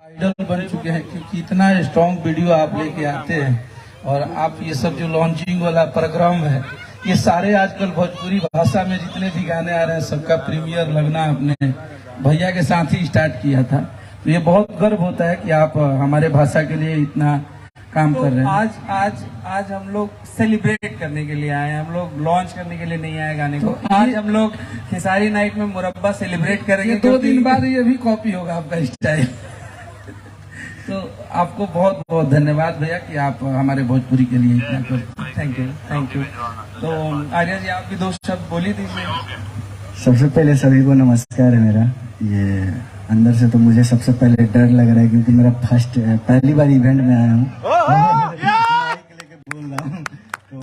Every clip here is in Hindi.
आइडल बन चुके हैं, क्योंकि इतना स्ट्रॉन्ग वीडियो आप लेके आते हैं। और आप ये सब जो लॉन्चिंग वाला प्रोग्राम है, ये सारे आजकल भोजपुरी भाषा में जितने भी गाने आ रहे हैं, सबका प्रीमियर लगना अपने भैया के साथ ही स्टार्ट किया था। तो ये बहुत गर्व होता है कि आप हमारे भाषा के लिए इतना काम कर रहे हैं। आज हम लोग सेलिब्रेट करने के लिए आए हैं, हम लोग लॉन्च करने के लिए नहीं आए गाने को। आज हम लोग खेसारी नाइट में मुरब्बा सेलिब्रेट करेंगे। 2 दिन बाद ये भी कॉपी होगा आपका स्टाइल। तो आपको बहुत बहुत धन्यवाद भैया कि आप हमारे भोजपुरी के लिए इतना कर। Thank you. तो आर्या जी, आप भी 2 शब्द बोली दीजिए। सबसे पहले सभी को नमस्कार है मेरा। ये अंदर से तो मुझे सबसे पहले डर लग रहा है, क्योंकि मेरा पहली बार इवेंट में आया हूँ। माइक लेके बोल रहा हूँ, तो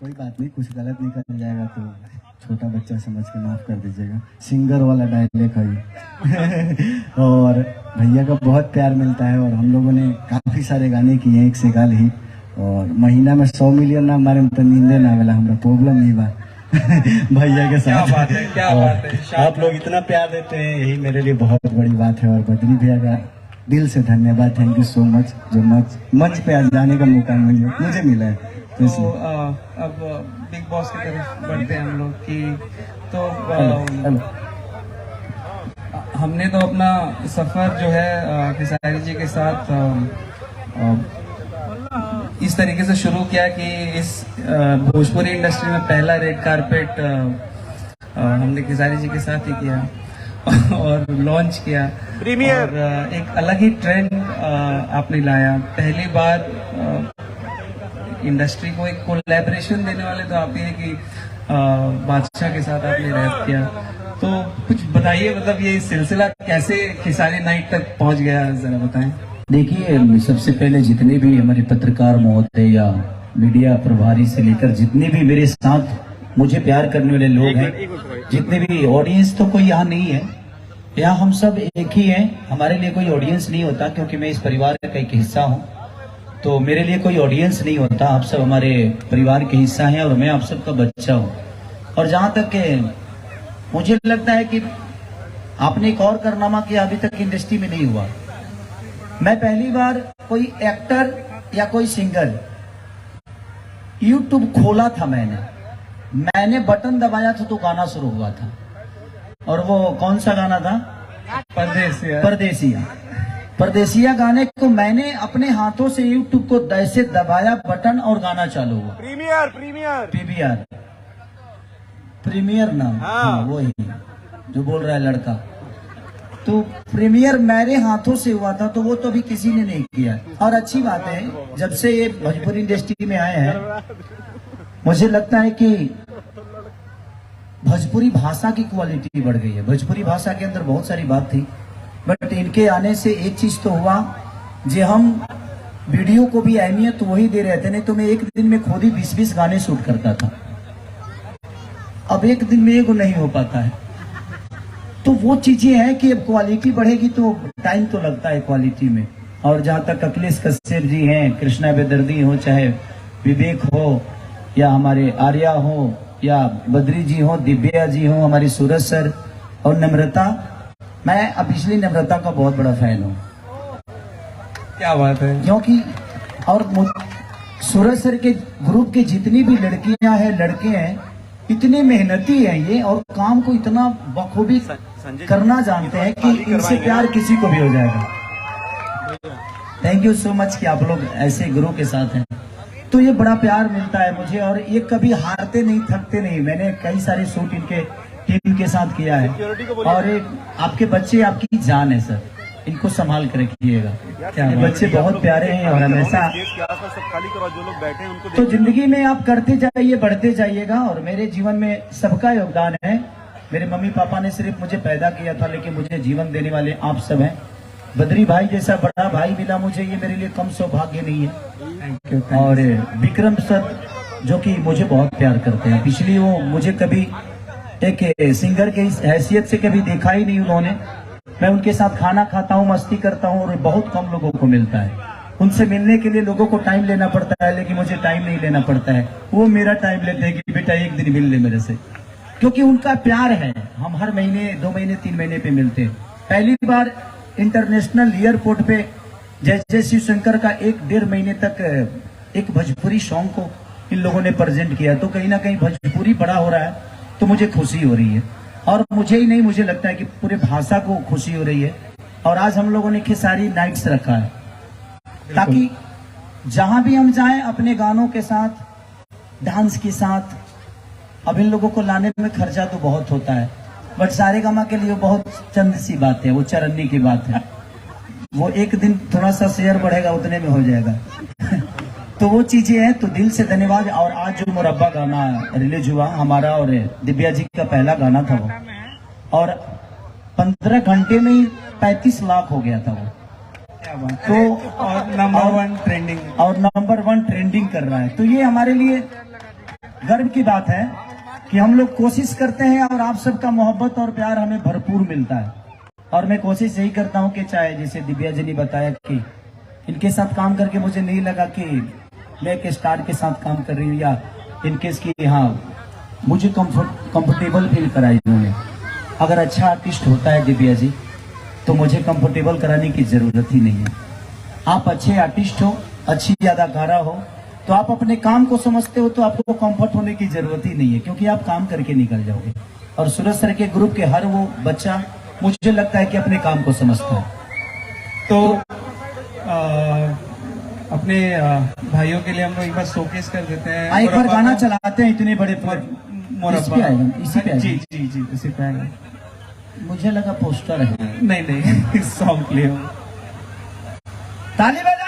कोई बात नहीं, कुछ गलत निकल जाएगा तो छोटा बच्चा समझ के माफ कर दीजिएगा। सिंगर वाला डायलॉग है। और भैया का बहुत प्यार मिलता है, और हम लोगों ने काफी सारे गाने किए हैं, 1 से गाल ही। और महीना में 100 मिलियन ना हमारे में तो नींदे ना वाला हमारा प्रॉब्लम नहीं बा। भैया के साथ क्या बात है। आप लोग इतना प्यार देते हैं, यही मेरे लिए बहुत बड़ी बात है। और बद्री भैया का दिल से धन्यवाद, थैंक यू सो मच, जो मंच पे आज जाने का मौका मुझे मिला है। तो अब बिग बॉस की तरफ बढ़ते हैं हम लोग की। तो हमने तो अपना सफर जो है खेसारी जी के साथ इस तरीके से शुरू किया कि इस भोजपुरी इंडस्ट्री में पहला रेड कारपेट हमने खेसारी जी के साथ ही किया और लॉन्च किया प्रीमियर। और एक अलग ही ट्रेंड आपने लाया। पहली बार इंडस्ट्री को एक कोलैबोरेशन देने वाले तो आप ही हैं कि बादशाह के साथ आपने रैप किया। तो कुछ बताइए, मतलब ये सिलसिला कैसे खेसारी नाइट तक पहुंच गया, जरा बताएं। देखिए, सबसे पहले जितने भी हमारे पत्रकार महोदय या मीडिया प्रभारी से लेकर जितने भी मेरे साथ मुझे प्यार करने वाले लोग हैं, जितने भी ऑडियंस, तो कोई यहाँ नहीं है, यहाँ हम सब एक ही हैं। हमारे लिए कोई ऑडियंस नहीं होता, क्योंकि मैं इस परिवार का एक हिस्सा हूँ। तो मेरे लिए कोई ऑडियंस नहीं होता, आप सब हमारे परिवार के हिस्सा हैं और मैं आप सबका बच्चा हूँ। और जहाँ तक मुझे लगता है कि आपने एक और कारनामा किया, अभी तक इंडस्ट्री में नहीं हुआ। मैं पहली बार कोई एक्टर या कोई सिंगर यूट्यूब खोला था, मैंने बटन दबाया था तो गाना शुरू हुआ था। और वो कौन सा गाना था? परदेसिया गाने को मैंने अपने हाथों से यूट्यूब को ऐसे दबाया बटन और गाना चालू हुआ। प्रीमियर नाम, हाँ, वही जो बोल रहा है लड़का। तो प्रीमियर मेरे हाथों से हुआ था, तो वो तो अभी किसी ने नहीं किया। और अच्छी बात है, जब से ये भोजपुरी इंडस्ट्री में आए हैं, मुझे लगता है कि भोजपुरी भाषा की क्वालिटी बढ़ गई है। भोजपुरी भाषा के अंदर बहुत सारी बात थी, बट इनके आने से एक चीज तो हुआ, जो हम वीडियो को भी अहमियत वही दे रहे थे। नहीं तो मैं एक दिन में खुद ही 20-20 गाने शूट करता था, अब एक दिन में एगो नहीं हो पाता है। तो वो चीजें हैं कि अब क्वालिटी बढ़ेगी तो टाइम तो लगता है क्वालिटी में। और जहाँ तक अखिलेश कश्यप जी हैं, कृष्णा बेदर्दी हो, चाहे विवेक हो, या हमारे आर्या हो, या बद्री जी हो, दिव्या जी हो, हमारी सूरज सर और नम्रता। मैं अब पिछली नम्रता का बहुत बड़ा फैन हूँ। क्या बात है। क्योंकि और सूरज सर के ग्रुप के जितनी भी लड़कियां हैं, लड़के हैं, इतने मेहनती हैं ये, और काम को इतना बखूबी करना जानते हैं कि इनसे प्यार किसी को भी हो जाएगा। थैंक यू सो मच कि आप लोग ऐसे गुरु के साथ हैं। तो ये बड़ा प्यार मिलता है मुझे, और ये कभी हारते नहीं, थकते नहीं। मैंने कई सारे शूट इनके टीम के साथ किया है। और आपके बच्चे आपकी जान है सर, इनको संभाल कर रखिएगा। ये बच्चे बहुत प्यारे हैं और हमेशा तो जिंदगी में आप करते जाइए, बढ़ते जाइएगा। और मेरे जीवन में सबका योगदान है। मेरे मम्मी पापा ने सिर्फ मुझे पैदा किया था, लेकिन मुझे जीवन देने वाले आप सब हैं। बद्री भाई जैसा बड़ा भाई मिला मुझे, ये मेरे लिए कम सौभाग्य नहीं है। और विक्रम सर जो कि मुझे बहुत प्यार करते हैं, पिछली वो मुझे कभी एक सिंगर की हैसियत से कभी देखा ही नहीं उन्होंने। मैं उनके साथ खाना खाता हूँ, मस्ती करता हूँ, और बहुत कम लोगों को मिलता है। उनसे मिलने के लिए लोगों को टाइम लेना पड़ता है, लेकिन मुझे टाइम नहीं लेना पड़ता है। वो मेरा टाइम लेते हैं कि बेटा एक दिन मिल ले मेरे से, क्योंकि उनका प्यार है। हम हर महीने, 2 महीने, 3 महीने पे मिलते हैं। पहली बार इंटरनेशनल एयरपोर्ट पे जय शिव शंकर का 1-1.5 महीने तक एक भोजपुरी सॉन्ग को इन लोगों ने प्रेजेंट किया, तो कहीं ना कहीं भोजपुरी बड़ा हो रहा है, तो मुझे खुशी हो रही है। और मुझे ही नहीं, मुझे लगता है कि पूरे भाषा को खुशी हो रही है। और आज हम लोगों ने खेसारी नाइट्स रखा है ताकि जहां भी हम जाएं अपने गानों के साथ, डांस के साथ। अब इन लोगों को लाने में खर्चा तो बहुत होता है, बट सारेगामा के लिए बहुत चंद सी बात है, वो चरन्नी की बात है। वो एक दिन थोड़ा सा शेयर बढ़ेगा उतने में हो जाएगा। तो वो चीजें हैं, तो दिल से धन्यवाद। और आज जो मुरब्बा गाना रिलीज हुआ हमारा और दिव्या जी का पहला गाना था वो, और 15 घंटे में ही 35 लाख हो गया था वो। तो और नंबर 1 ट्रेंडिंग, और नंबर 1 ट्रेंडिंग कर रहा है। तो ये हमारे लिए गर्व की बात है कि हम लोग कोशिश करते हैं और आप सबका मोहब्बत और प्यार हमें भरपूर मिलता है। और मैं कोशिश यही करता हूं कि चाहे जैसे दिव्या जी ने बताया कि इनके साथ काम करके मुझे नहीं लगा कि मैं एक स्टार के साथ काम कर रही हूँ, या इनकेस की हाँ मुझे कंफर्टेबल फील कराई इन्होंने। अगर अच्छा आर्टिस्ट होता है दिव्या जी तो मुझे कंफर्टेबल कराने की जरूरत ही नहीं है। आप अच्छे आर्टिस्ट हो, अच्छी अदाकारा हो, तो आप अपने काम को समझते हो, तो आपको कंफर्ट होने की जरूरत ही नहीं है, क्योंकि आप काम करके निकल जाओगे। और सूरज सर के ग्रुप के हर वो बच्चा मुझे लगता है कि अपने काम को समझता है। तो अपने भाइयों के लिए हम लोग एक बार शोकेस कर देते हैं। एक बार गाना चलाते हैं, इतने बड़े मुरब्बा। इस पे आएगा, इसी पे आएगा। जी जी जी, इसी पे आएगा। मुझे लगा पोस्टर है। नहीं नहीं, सॉन्ग प्ले हो। ताली बजा